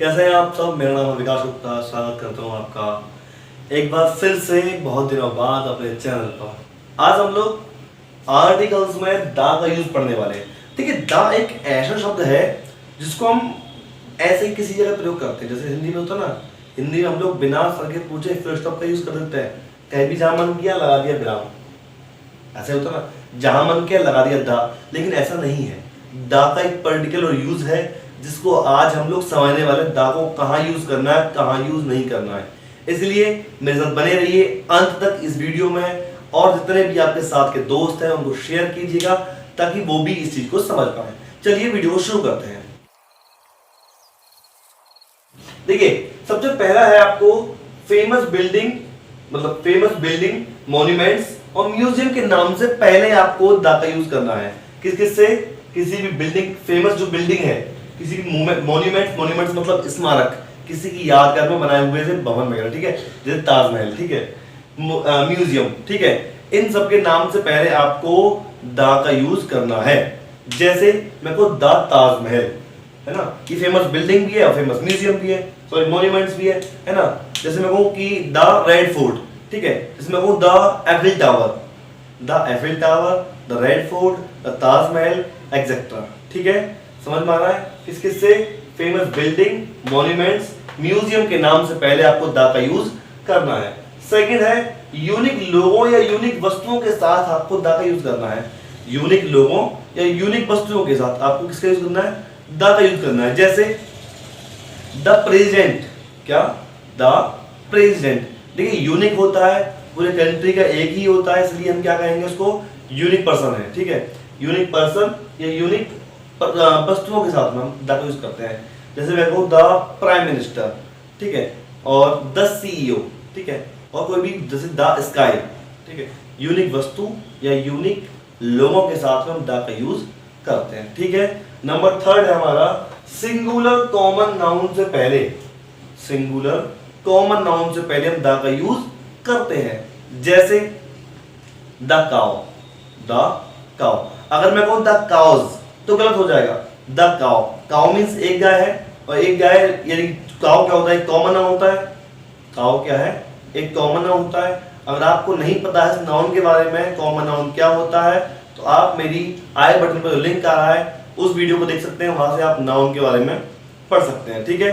कैसे हैं आप सब। मेरा नाम है विकास गुप्ता। स्वागत करता हूँ आपका एक बार फिर से बहुत दिनों बाद अपने चैनल पर। आज हम लोग आर्टिकल्स में दा का यूज पढ़ने वाले हैं। देखिए, दा एक ऐसा शब्द है जिसको हम ऐसे ही किसी जगह प्रयोग करते हैं। जैसे हिंदी में होता है ना, हिंदी में हम लोग बिना सर के पूछे फुल स्टॉप का यूज कर देते हैं। कहीं भी जहां मन किया लगा दिया विराम, ऐसे होता ना, जहां मन किया लगा दिया दा। लेकिन ऐसा नहीं है। दा का एक पर्टिकुलर यूज है जिसको आज हम लोग समझने वाले। दा को कहाँ यूज करना है, कहाँ यूज नहीं करना है। इसलिए मेरे साथ बने रहिए अंत तक इस वीडियो में, और जितने भी आपके साथ के दोस्त हैं उनको शेयर कीजिएगा ताकि वो भी इस चीज को समझ पाए। चलिए वीडियो को शुरू करते हैं। देखिए, सबसे पहला है आपको फेमस बिल्डिंग, मतलब फेमस बिल्डिंग, मॉन्यूमेंट्स और म्यूजियम के नाम से पहले आपको दा का यूज करना है। किस किस से? किसी भी बिल्डिंग, फेमस जो बिल्डिंग है, किसी की मॉन्यूमेंट्स मतलब स्मारक, किसी की यादगार में बनाए हुए से भवन वगैरह, ठीक है, जैसे ताजमहल, ठीक है, म्यूजियम, ठीक है, इन सब के नाम से पहले आपको दा का यूज करना है। जैसे मैं को दा ताजमहल है ना, कि फेमस बिल्डिंग भी है और फेमस म्यूजियम भी है, सॉरी मॉन्यूमेंट्स भी है ना। जैसे मैं कहूँ कि द रेड फोर्ट, ठीक है, जैसे मैं कहूँ the Eiffel tower, the red fort, the Taj Mahal etcetera, ठीक है, समझ में आ रहा है। किस किस से? फेमस बिल्डिंग, मॉन्यूमेंट्स, म्यूजियम के नाम से पहले आपको दा का यूज करना है। सेकंड है यूनिक लोगों या यूनिक वस्तुओं के साथ आपको दा का यूज करना है। यूनिक लोगों या यूनिक वस्तुओं के साथ आपको किसका यूज करना है? द का यूज करना है। जैसे द प्रेसिडेंट, क्या? The president. देखिए, यूनिक होता है, पूरे कंट्री का एक ही होता है, इसलिए हम क्या कहेंगे उसको? यूनिक पर्सन है, ठीक है, यूनिक पर्सन या यूनिक वस्तुओं के साथ में हम द का यूज करते हैं। जैसे मैं कहूँ द प्राइम मिनिस्टर, ठीक है, और द सीईओ, ठीक है, और कोई भी, जैसे द स्काई, ठीक है, यूनिक वस्तु या यूनिक लोगों के साथ में हम द का यूज करते हैं, ठीक है। नंबर थर्ड है हमारा सिंगुलर कॉमन नाउन से पहले, सिंगुलर कॉमन नाउन से पहले हम द का यूज करते हैं। जैसे द काउ, अगर मैं कहूं द काउज तो गलत हो जाएगा। द काउ, काउ मींस एक गाय है, और एक गाय, यानी काउ क्या होता है? कॉमन नाउन होता है। काउ क्या है? एक कॉमन नाउन होता है। अगर आपको नहीं पता है इस नाउन के बारे में, कॉमन नाउन क्या होता है, तो आप मेरी आई बटन पर लिंक आ रहा है उस वीडियो को देख सकते हैं, वहां से आप नाउन के बारे में पढ़ सकते हैं, ठीक है।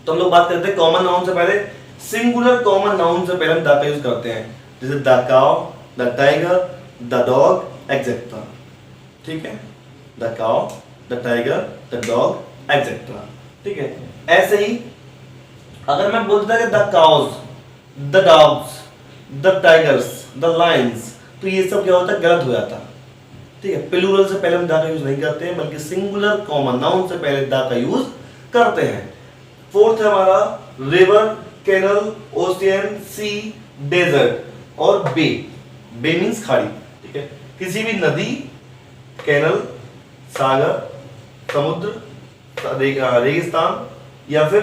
तो हम लोग बात करते हैं कॉमन नाउन से पहले। सिंगुलर कॉमन नाउन से पहले हम द का यूज करते हैं। जैसे the cow, the tiger, the dog etcetera, ठीक है, the cow, the tiger, the dog etcetera, ठीक है। ऐसे ही अगर मैं बोलता कि the cows, the dogs, the tigers, the lions, तो ये सब क्या होता है? गलत हो जाता, ठीक है। प्लूरल से पहले हम द का यूज नहीं करते हैं, बल्कि सिंगुलर कॉमन नाउन से पहले द का यूज करते हैं। फोर्थ है हमारा रिवर, कैनल, ओशियन, सी, डेजर्ट और बे। बे मींस खाड़ी, ठीक है, किसी भी नदी, कैनल, सागर, समुद्र, रेगिस्तान या फिर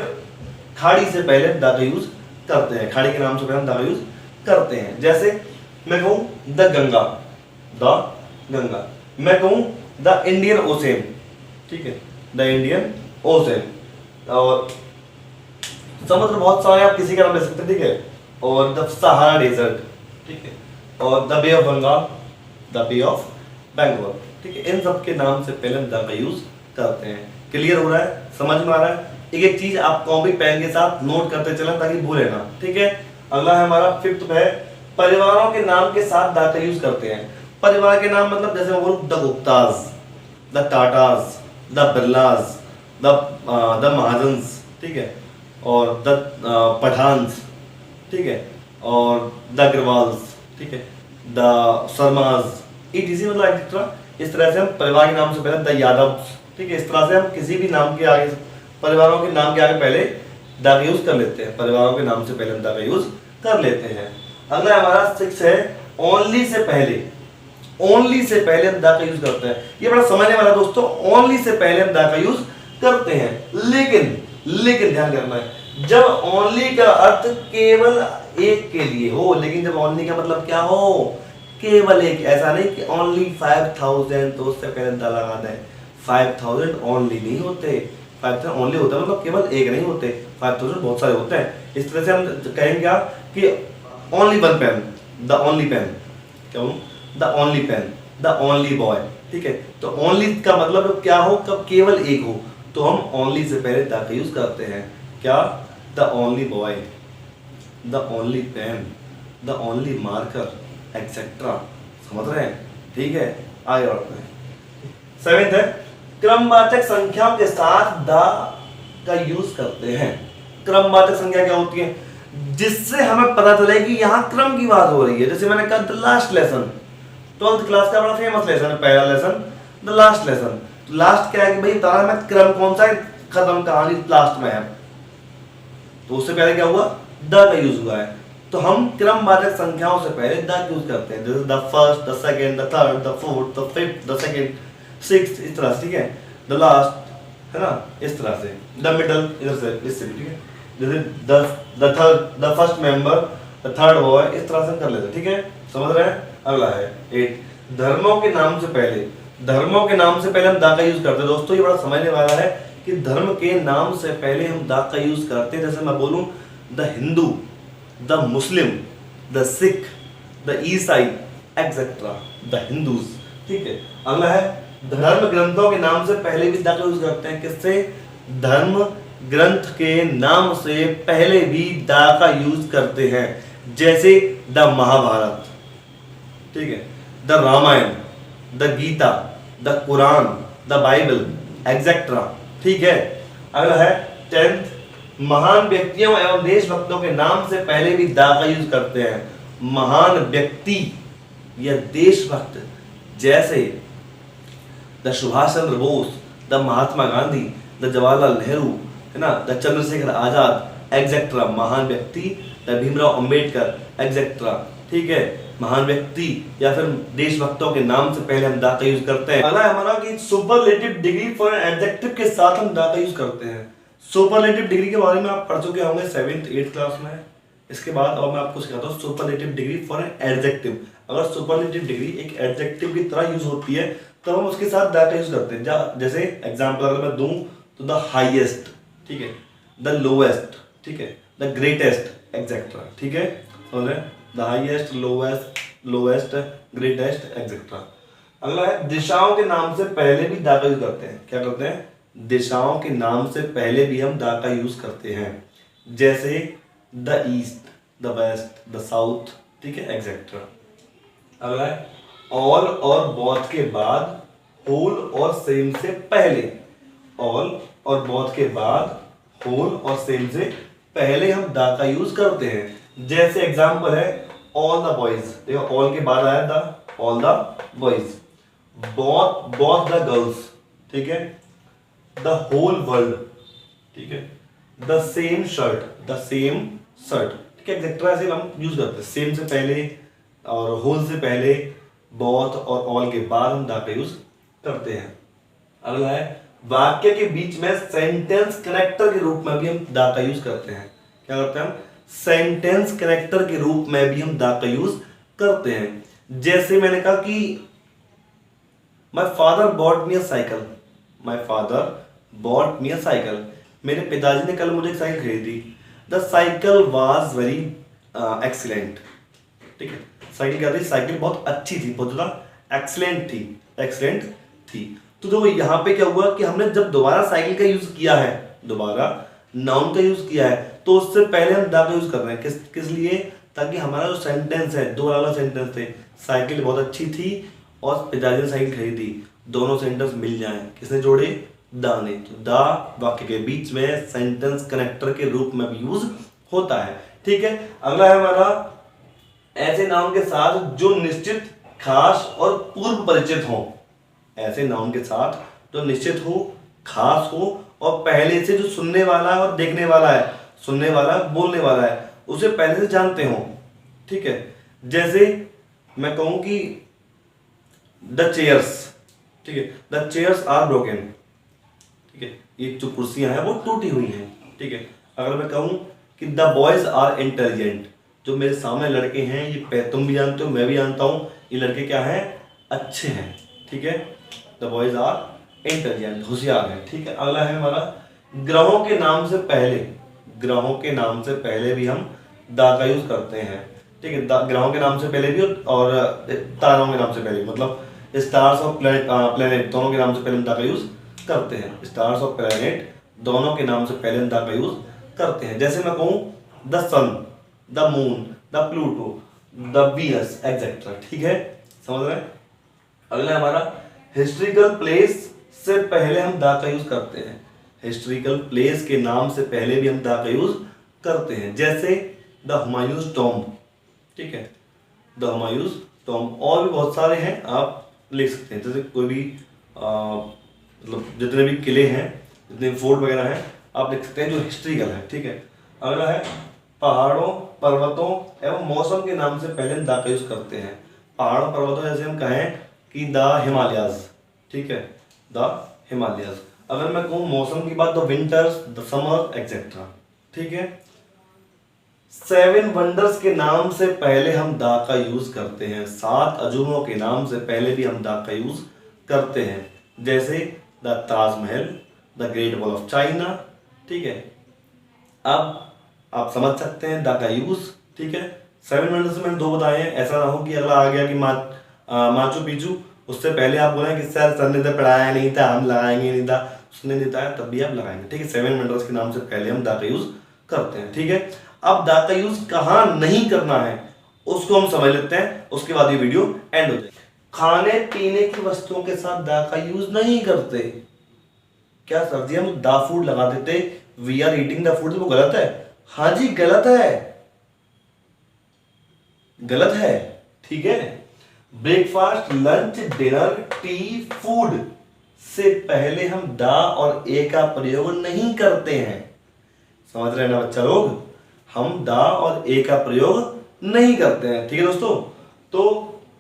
खाड़ी से पहले द का यूज करते हैं। खाड़ी के नाम से पहले हम द का यूज करते हैं। जैसे मैं कहूं द गंगा, मैं कहूं द इंडियन ओशन, ठीक है, द इंडियन ओशन, और समुद्र बहुत सारे आप किसी का नाम ले सकते हैं, ठीक है, और द सहारा डेजर्ट, ठीक है, और the bay of Bengal, the bay of Bengal, ठीक है। इन सब के नाम से पहले हम द का यूज करते हैं। क्लियर हो रहा है? समझ में आ रहा है? एक एक चीज आप कॉपी पेन के साथ नोट करते चलें ताकि भूले ना, ठीक है। अगला है हमारा फिफ्थ है परिवारों के नाम के साथ द का यूज करते हैं। परिवार के नाम मतलब जैसे मैं बोलूं the Gupta's, the Tatas, the Birlas, the mahajans, ठीक है, और द पठान्स, ठीक है, और द अग्रवाल्स, ठीक है, द शर्माज, इसी मतलब एक्सेट्रा। इस तरह से हम परिवार के नाम से पहले द यादव्स, ठीक है, इस तरह से हम किसी भी नाम के आगे, परिवारों के नाम के आगे पहले द का यूज कर लेते हैं। परिवारों के नाम से पहले हम द का यूज कर लेते हैं। अगला हमारा सिक्स है ओनली से पहले। ओनली से पहले हम द का यूज करते हैं। ये बड़ा समझने वाला दोस्तों, ओनली से पहले हम द का यूज करते हैं। लेकिन ध्यान करना है, जब ओनली का अर्थ केवल एक के लिए हो, लेकिन जब ओनली का मतलब क्या हो? केवल एक। ऐसा नहीं कि ओनली 5000 तो उससे पहले द लगा दें। 5000 ओनली नहीं होते, 5000 ओनली होता है, मतलब केवल एक नहीं होते, 5000 बहुत सारे होते हैं। इस तरह से हम कहेंगे क्या कि only one pen, the only pen, क्या बोलूं, the only pen, the only boy, ठीक है। तो ओनली का मतलब क्या हो, कब केवल एक हो, तो हम ओनली से पहले द का यूज करते हैं। क्या, the only boy, the only pen, the only marker, etcetera. समझ रहे हैं, ठीक है। आगे बढ़ते हैं। 7th है, क्रमवाचक संख्याओं के साथ द का यूज करते हैं। क्रमवाचक संख्या क्या होती है, जिससे हमें पता चले कि यहाँ क्रम की बात हो रही है। जैसे मैंने कहा the last lesson, 12th class का बड़ा फेमस लेसन है, पहला lesson the last lesson. Last क्या है कि भाई बता रहा है क्रम कौन सा है, खत्म कहानी लास्ट में है, तो उससे पहले क्या हुआ, द का यूज हुआ है। तो हम क्रमवाचक संख्याओं से पहले द यूज करते हैं, जैसे the first, the second, the third, the fourth, the fifth, the second, sixth, इस तरह से, ठीक है। द लास्ट, है ना, इस तरह से। द मिडल, इधर से, इससे भी, ठीक है। जैसे the third, the first member, the third boy, इस तरह से कर लेते हैं, ठीक है। समझ रहे हैं। अगला है 8, धर्मों के नाम से पहले, धर्मों के नाम से पहले हम द का यूज करते हैं। दोस्तों ये बड़ा समझने वाला है कि धर्म के नाम से पहले हम द का यूज करते हैं। जैसे मैं बोलूं the Hindu, the Muslim, the Sikh, the ईसाई, एक्सेट्रा, द हिंदूज, ठीक है। अगला है धर्म ग्रंथों के नाम से पहले भी द का यूज करते हैं। किससे, धर्म ग्रंथ के नाम से पहले भी द का यूज करते हैं। जैसे द महाभारत, ठीक है, the Ramayana, the Gita, the Quran, the Bible, etcetera, ठीक है। अगला है 10th, महान व्यक्तियों एवं देशभक्तों के नाम से पहले भी द का यूज करते हैं। महान व्यक्ति या देशभक्त, जैसे the Subhash Chandra Bose, the Mahatma Gandhi, the Jawaharlal Nehru, है ना, द चंद्रशेखर आजाद, एक्सेट्रा, महान व्यक्ति, द भीमराव अंबेडकर, एक्सेट्रा, ठीक है। महान व्यक्ति या फिर देशभक्तों के नाम से पहले हम द का यूज करते हैं। अगला है हमारा कि सुपरलेटिव डिग्री फॉर एडजेक्टिव के साथ हम द का यूज करते हैं। सुपरलेटिव डिग्री के बारे में आप पढ़ चुके होंगे 7th 8th क्लास में। इसके बाद और मैं आपको सिखाता हूँ सुपरलेटिव डिग्री फॉर एडजेक्टिव। अगर सुपरलेटिव डिग्री एक एडजेक्टिव की तरह यूज होती है तो हम उसके साथ द का यूज करते हैं। जैसे एग्जांपल अगर मैं दूं तो द हाईएस्ट, ठीक है, द लोएस्ट, ठीक है, द ग्रेटेस्ट, एक्सेट्रा, ठीक है। और the highest, lowest, greatest, etcetera. अगला है दिशाओं के नाम से पहले भी द का यूज करते हैं। क्या करते हैं, दिशाओं के नाम से पहले भी हम द का यूज करते हैं। जैसे the east, the west, the south, ठीक है, एक्सेट्रा। अगला है ऑल और बोथ के बाद होल और सेम से पहले, ऑल और बोथ के बाद होल और सेम से पहले हम द का यूज करते हैं। जैसे एग्जांपल है ऑल द बॉयज, देखो ऑल के बाद आया the, all the boys, both the girls, ठीक है, द होल वर्ल्ड, ठीक है, the same shirt, the same shirt, ठीक है, एक्सेट्रा। ऐसे हम यूज करते हैं, सेम से पहले और होल से पहले, बोथ और ऑल के बाद हम द का यूज करते हैं। अगला है वाक्य के बीच में सेंटेंस कनेक्टर के रूप में भी हम द का यूज करते हैं। क्या करते हैं हम, सेंटेंस कनेक्टर के रूप में भी हम द का यूज करते हैं। जैसे मैंने कहा कि my father bot me a cycle, my father bot me a cycle, मेरे पिताजी ने कल मुझे एक साइकिल खरीदी। The cycle was very excellent, ठीक है, साइकिल क्या थी, साइकिल बहुत अच्छी थी, बहुत ज्यादा एक्सीलेंट थी, एक्सीलेंट थी। तो जो यहाँ पे क्या हुआ कि हमने जब दोबारा साइकिल का यूज किया है, दोबारा नाउन का यूज किया है, तो उससे पहले हम द का यूज कर रहे हैं। किस लिए, ताकि हमारा जो सेंटेंस है, दो अलग सेंटेंस थे, साइकिल बहुत अच्छी थी और पिताजी ने साइकिल खरीदी, दोनों सेंटेंस मिल जाएं, किसने जोड़े, द ने। तो द वाक्य के बीच में सेंटेंस कनेक्टर के रूप में भी यूज होता है, ठीक है। अगला है हमारा ऐसे नाउन के साथ जो निश्चित, खास और पूर्व परिचित हो। ऐसे नाउन के साथ जो निश्चित हो, खास हो और पहले से जो सुनने वाला है और देखने वाला है, सुनने वाला बोलने वाला है, उसे पहले से जानते हो, ठीक है। जैसे मैं कहूं कि द चेयर्स, ठीक है, द चेयर्स आर ब्रोकन, ठीक है, ये जो कुर्सियां हैं वो टूटी हुई हैं, ठीक है। अगर मैं कहूं कि द बॉयज आर इंटेलिजेंट, जो मेरे सामने लड़के हैं, ये तुम भी जानते हो, मैं भी जानता हूं, ये लड़के क्या हैं, अच्छे हैं, ठीक है। द बॉयज आर इंटेलिजेंट, होशियार है, ठीक है। अगला है हमारा ग्रहों के नाम से पहले, ग्रहों के नाम से पहले भी हम दा का यूज करते हैं, ठीक है। ग्रहों के नाम से पहले भी और तारों के नाम से पहले भी, मतलब स्टार्स और प्लेनेट दोनों के नाम से पहले हम दा का यूज करते हैं। स्टार्स और प्लेनेट दोनों के नाम से पहले हम दा का यूज करते हैं। जैसे मैं कहूँ the sun, the moon, the Pluto, the Venus etcetera, ठीक है, समझ रहे हैं। अगला हमारा हिस्ट्रिकल प्लेस से पहले हम दा का यूज करते हैं। हिस्ट्रिकल प्लेस के नाम से पहले भी हम दा का यूज करते हैं। जैसे द हुमायूंस टॉम्ब, ठीक है, द हुमायूंस टॉम्ब। और भी बहुत सारे हैं, आप लिख सकते हैं। जैसे कोई भी मतलब जितने भी किले हैं, जितने फोर्ट वगैरह हैं, आप लिख सकते हैं जो हिस्ट्रिकल है, ठीक है। अगला है पहाड़ों, पर्वतों एवं मौसम के नाम से पहले हम दा का यूज करते हैं। पहाड़ों पर्वतों, जैसे हम कहें कि द हिमालयाज, ठीक है, द हिमालयाज। अगर मैं कहूँ मौसम की बात, तो विंटर्स, द समर एक्सेट्रा, ठीक है। 7 वंडर्स के नाम से पहले हम दा का यूज करते हैं। 7 अजूबों के नाम से पहले भी हम दा का यूज करते हैं। जैसे the Taj Mahal, the great wall of China, ठीक है। अब आप समझ सकते हैं दा का यूज, ठीक है। 7 वंडर्स में मैंने 2 बताए हैं। ऐसा ना हो कि अगला आ गया कि माचू पिचू, उससे पहले आप बोलें कि सर ने तो पढ़ाया नहीं था, हम लगाएंगे नहीं था, उसने नहीं बताया, तब भी आप लगाएंगे, ठीक है। 7 वंडर्स के नाम से पहले हम दा का यूज करते हैं, ठीक है। अब दा का यूज कहाँ नहीं करना है उसको हम समझ लेते हैं, उसके बाद ये वीडियो एंड हो जाएगी। खाने पीने की वस्तुओं के साथ दा का यूज नहीं करते। क्या सर जी हम दा फूड लगा देते, we are eating the food, तो वो गलत है? हाँ जी गलत है, गलत है, ठीक है। Breakfast, lunch, dinner, T, food से पहले हम दा और ए का प्रयोग नहीं करते हैं। समझ रहे हैं ना बच्चा लोग, हम दा और ए का प्रयोग नहीं करते हैं, ठीक है दोस्तों। तो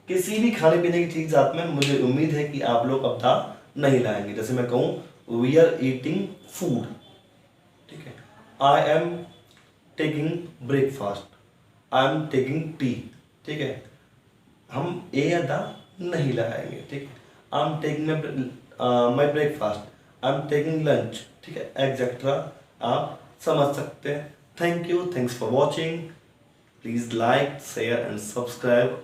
किसी भी खाने पीने की चीज साथ में मुझे उम्मीद है कि आप लोग अब दा नहीं लाएंगे। जैसे मैं कहूँ वी आर ईटिंग फूड, ठीक है, I am taking breakfast, I am taking tea, ठीक है, हम ए या दा नहीं लगाएंगे, ठीक है। I am taking my breakfast, I am taking lunch, ठीक है, एक्सेट्रा, आप समझ सकते हैं। Thank you, thanks for watching, please like, share and subscribe.